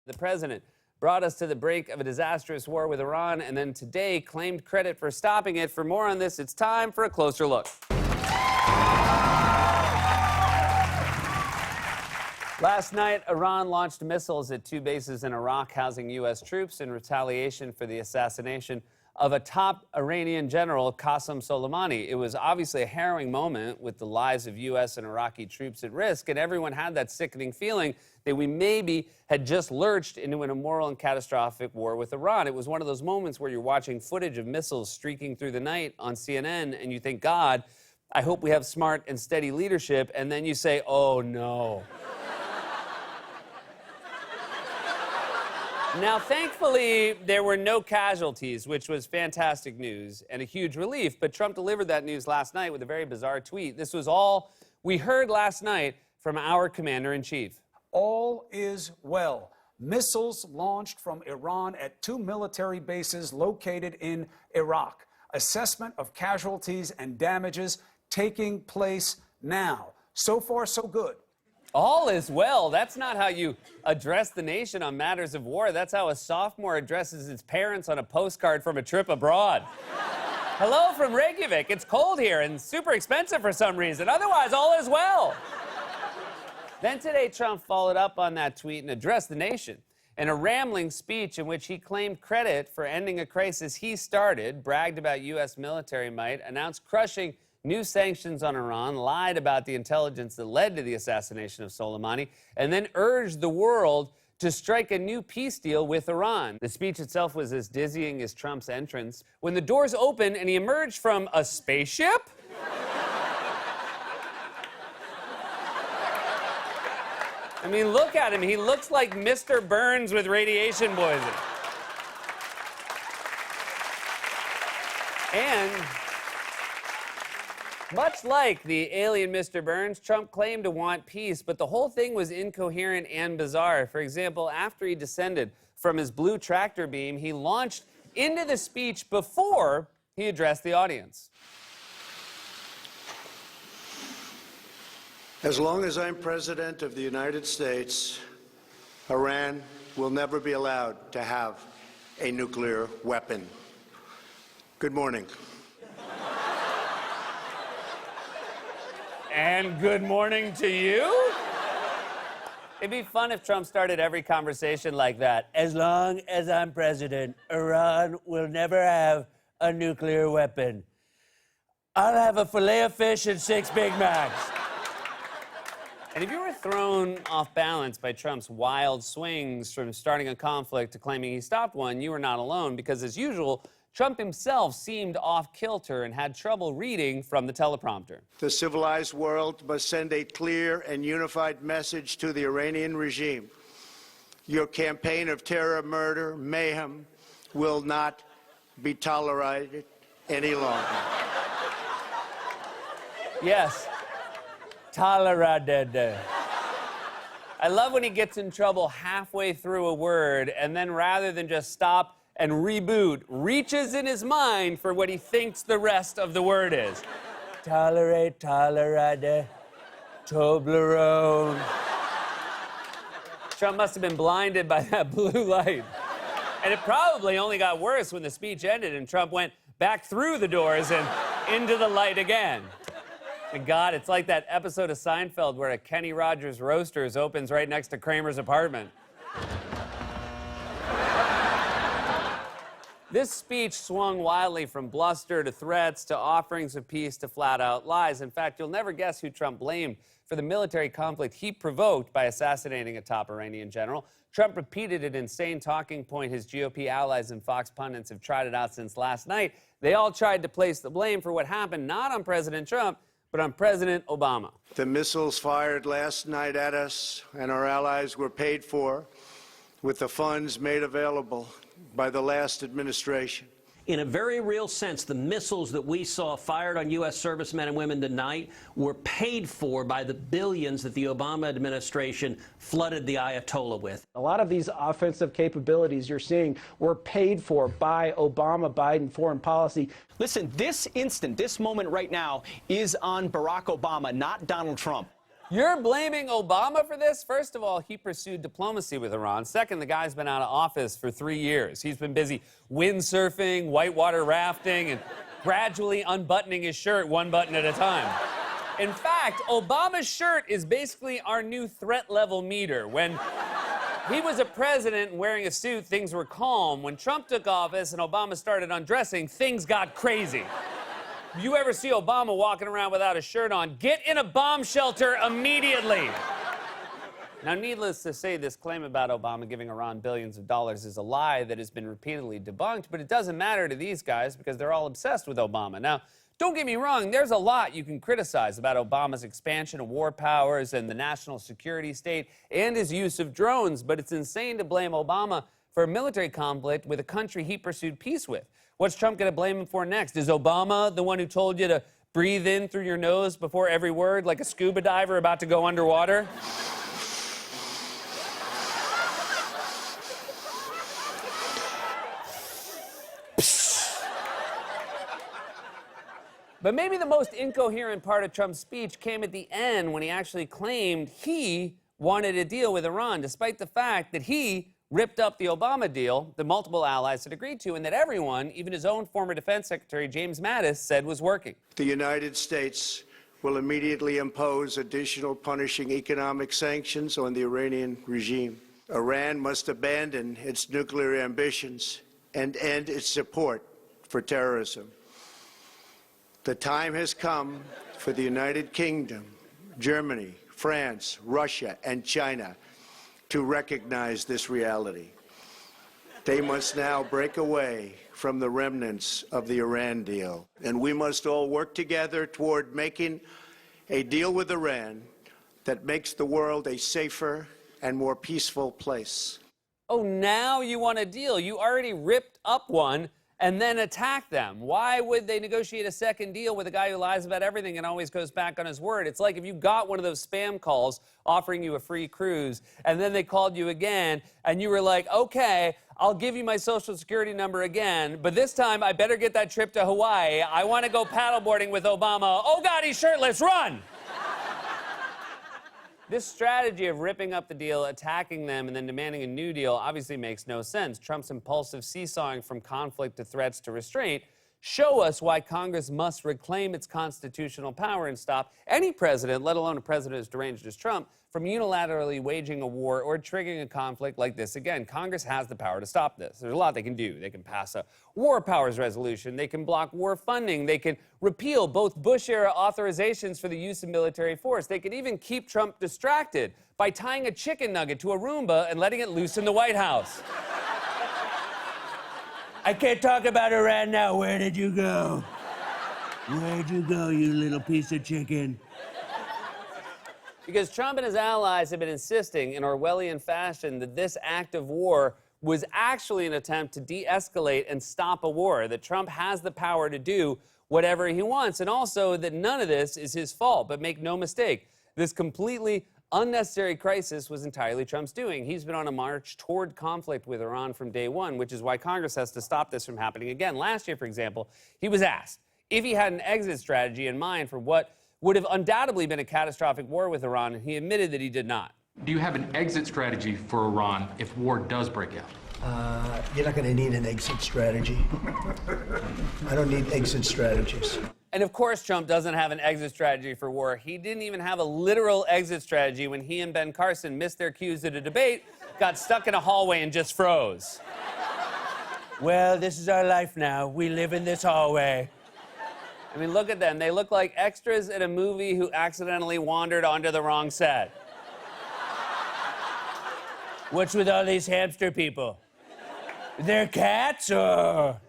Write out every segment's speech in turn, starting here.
The president brought us to the brink of a disastrous war with Iran and then today claimed credit for stopping it. For more on this, it's time for a closer look. Last night, Iran launched missiles at two bases in Iraq housing U.S. troops in retaliation for the assassination of a top Iranian general, Qasem Soleimani. It was obviously a harrowing moment with the lives of U.S. and Iraqi troops at risk, and everyone had that sickening feeling that we maybe had just lurched into an immoral and catastrophic war with Iran. It was one of those moments where you're watching footage of missiles streaking through the night on CNN, and you think, God, I hope we have smart and steady leadership, and then you say, oh, no. Now, thankfully, there were no casualties, which was fantastic news and a huge relief. But Trump delivered that news last night with a very bizarre tweet. This was all we heard last night from our commander-in-chief. All is well. Missiles launched from Iran at two military bases located in Iraq. Assessment of casualties and damages taking place now. So far, so good. All is well. That's not how you address the nation on matters of war. That's how a sophomore addresses his parents on a postcard from a trip abroad. Hello from Reykjavik. It's cold here and super expensive for some reason. Otherwise, all is well. Then today, Trump followed up on that tweet and addressed the nation in a rambling speech in which he claimed credit for ending a crisis he started, bragged about U.S. military might, announced crushing new sanctions on Iran, lied about the intelligence that led to the assassination of Soleimani, and then urged the world to strike a new peace deal with Iran. The speech itself was as dizzying as Trump's entrance when the doors opened and he emerged from a spaceship? I mean, look at him. He looks like Mr. Burns with radiation poisoning. And much like the alien Mr. Burns, Trump claimed to want peace, but the whole thing was incoherent and bizarre. For example, after he descended from his blue tractor beam, he launched into the speech before he addressed the audience. As long as I'm president of the United States, Iran will never be allowed to have a nuclear weapon. Good morning. And good morning to you? It'd be fun if Trump started every conversation like that. As long as I'm president, Iran will never have a nuclear weapon. I'll have a filet of fish and 6 Big Macs. And if you were thrown off balance by Trump's wild swings from starting a conflict to claiming he stopped one, you were not alone because, as usual, Trump himself seemed off-kilter and had trouble reading from the teleprompter. The civilized world must send a clear and unified message to the Iranian regime. Your campaign of terror, murder, mayhem will not be tolerated any longer. Yes, tolerated. I love when he gets in trouble halfway through a word and then rather than just stop and reboot, reaches in his mind for what he thinks the rest of the word is. Tolerate, tolerade, Toblerone. Trump must have been blinded by that blue light. And it probably only got worse when the speech ended and Trump went back through the doors and into the light again. And God, it's like that episode of Seinfeld where a Kenny Rogers Roasters opens right next to Kramer's apartment. This speech swung wildly from bluster to threats to offerings of peace to flat-out lies. In fact, you'll never guess who Trump blamed for the military conflict he provoked by assassinating a top Iranian general. Trump repeated an insane talking point his GOP allies and Fox pundits have tried it out since last night. They all tried to place the blame for what happened not on President Trump, but on President Obama. The missiles fired last night at us and our allies were paid for with the funds made available by the last administration. In a very real sense, the missiles that we saw fired on U.S. servicemen and women tonight were paid for by the billions that the Obama administration flooded the Ayatollah with. A lot of these offensive capabilities you're seeing were paid for by Obama-Biden foreign policy. Listen, this moment right now is on Barack Obama, not Donald Trump. You're blaming Obama for this? First of all, he pursued diplomacy with Iran. Second, the guy's been out of office for 3 years. He's been busy windsurfing, whitewater rafting, and gradually unbuttoning his shirt one button at a time. In fact, Obama's shirt is basically our new threat level meter. When he was a president and wearing a suit, things were calm. When Trump took office and Obama started undressing, things got crazy. If you ever see Obama walking around without a shirt on, get in a bomb shelter immediately. Now, needless to say, this claim about Obama giving Iran billions of dollars is a lie that has been repeatedly debunked, but it doesn't matter to these guys because they're all obsessed with Obama. Now, don't get me wrong, there's a lot you can criticize about Obama's expansion of war powers and the national security state and his use of drones, but it's insane to blame Obama for a military conflict with a country he pursued peace with. What's Trump going to blame him for next? Is Obama the one who told you to breathe in through your nose before every word, like a scuba diver about to go underwater? But maybe the most incoherent part of Trump's speech came at the end when he actually claimed he wanted a deal with Iran, despite the fact that he ripped up the Obama deal that multiple allies had agreed to and that everyone, even his own former defense secretary, James Mattis, said was working. The United States will immediately impose additional punishing economic sanctions on the Iranian regime. Iran must abandon its nuclear ambitions and end its support for terrorism. The time has come for the United Kingdom, Germany, France, Russia, and China to recognize this reality. They must now break away from the remnants of the Iran deal, and we must all work together toward making a deal with Iran that makes the world a safer and more peaceful place. Oh, now you want a deal. You already ripped up one and then attack them. Why would they negotiate a second deal with a guy who lies about everything and always goes back on his word? It's like if you got one of those spam calls offering you a free cruise, and then they called you again, and you were like, okay, I'll give you my social security number again, but this time I better get that trip to Hawaii. I want to go paddleboarding with Obama. Oh, God, he's shirtless. Run! This strategy of ripping up the deal, attacking them, and then demanding a new deal obviously makes no sense. Trump's impulsive seesawing from conflict to threats to restraint show us why Congress must reclaim its constitutional power and stop any president, let alone a president as deranged as Trump, from unilaterally waging a war or triggering a conflict like this again. Congress has the power to stop this. There's a lot they can do. They can pass a war powers resolution. They can block war funding. They can repeal both Bush-era authorizations for the use of military force. They could even keep Trump distracted by tying a chicken nugget to a Roomba and letting it loose in the White House. I can't talk about Iran now. Where did you go? Where'd you go, you little piece of chicken? Because Trump and his allies have been insisting in Orwellian fashion that this act of war was actually an attempt to de-escalate and stop a war, that Trump has the power to do whatever he wants, and also that none of this is his fault. But make no mistake, this completely unnecessary crisis was entirely Trump's doing. He's been on a march toward conflict with Iran from day one, which is why Congress has to stop this from happening again. Last year, for example, he was asked if he had an exit strategy in mind for what would have undoubtedly been a catastrophic war with Iran, and he admitted that he did not. Do you have an exit strategy for Iran if war does break out? You're not going to need an exit strategy. I don't need exit strategies. And of course, Trump doesn't have an exit strategy for war. He didn't even have a literal exit strategy when he and Ben Carson missed their cues at a debate, got stuck in a hallway, and just froze. Well, this is our life now. We live in this hallway. I mean, look at them. They look like extras in a movie who accidentally wandered onto the wrong set. What's with all these hamster people? They're cats, or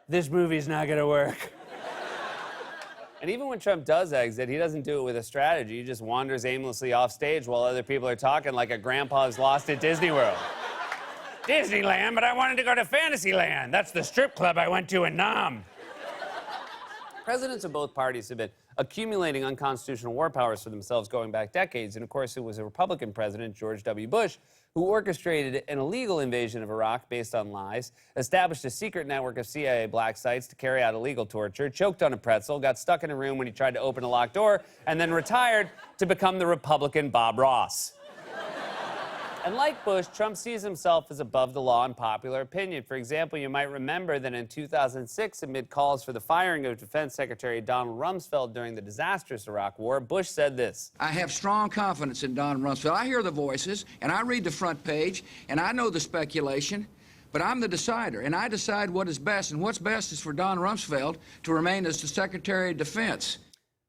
this movie's not gonna work. And even when Trump does exit, he doesn't do it with a strategy. He just wanders aimlessly off stage while other people are talking like a grandpa's lost at Disney World. Disneyland, but I wanted to go to Fantasyland. That's the strip club I went to in Nam. Presidents of both parties have been accumulating unconstitutional war powers for themselves going back decades. And of course, it was a Republican president, George W. Bush, who orchestrated an illegal invasion of Iraq based on lies, established a secret network of CIA black sites to carry out illegal torture, choked on a pretzel, got stuck in a room when he tried to open a locked door, and then retired to become the Republican Bob Ross. And like Bush, Trump sees himself as above the law in popular opinion. For example, you might remember that in 2006, amid calls for the firing of Defense Secretary Donald Rumsfeld during the disastrous Iraq War, Bush said this. I have strong confidence in Donald Rumsfeld. I hear the voices, and I read the front page, and I know the speculation, but I'm the decider, and I decide what is best, and what's best is for Don Rumsfeld to remain as the Secretary of Defense.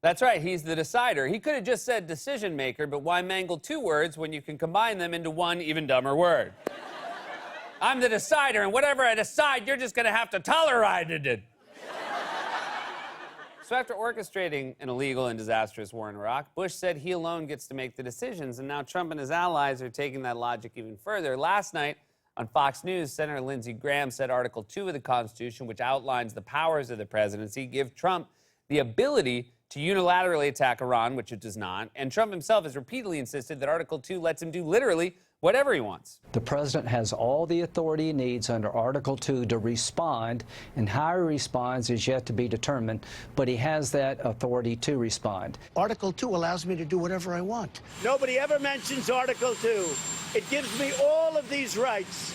That's right, he's the decider. He could have just said decision maker, but why mangle two words when you can combine them into one even dumber word? I'm the decider, and whatever I decide, you're just gonna have to tolerate it. So after orchestrating an illegal and disastrous war in Iraq, Bush said he alone gets to make the decisions, and now Trump and his allies are taking that logic even further. Last night, on Fox News, Senator Lindsey Graham said Article 2 of the Constitution, which outlines the powers of the presidency, give Trump the ability to unilaterally attack Iran, which it does not. And Trump himself has repeatedly insisted that Article 2 lets him do literally whatever he wants. The president has all the authority he needs under Article 2 to respond, and how he responds is yet to be determined, but he has that authority to respond. Article 2 allows me to do whatever I want. Nobody ever mentions Article 2. It gives me all of these rights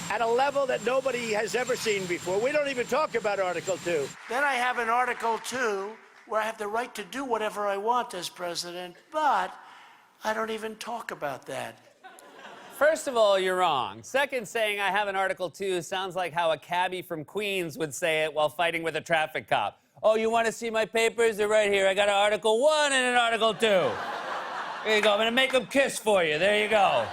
at a level that nobody has ever seen before. We don't even talk about Article 2. Then I have an Article 2 where I have the right to do whatever I want as president, but I don't even talk about that. First of all, you're wrong. Second, saying I have an Article 2 sounds like how a cabbie from Queens would say it while fighting with a traffic cop. Oh, you want to see my papers? They're right here. I got an Article 1 and an Article 2. There you go. I'm going to make them kiss for you. There you go.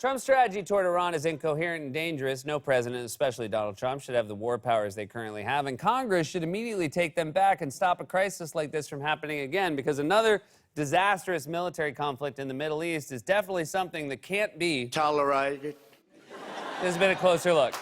Trump's strategy toward Iran is incoherent and dangerous. No president, especially Donald Trump, should have the war powers they currently have, and Congress should immediately take them back and stop a crisis like this from happening again, because another disastrous military conflict in the Middle East is definitely something that can't be Tolerated. This has been a closer look.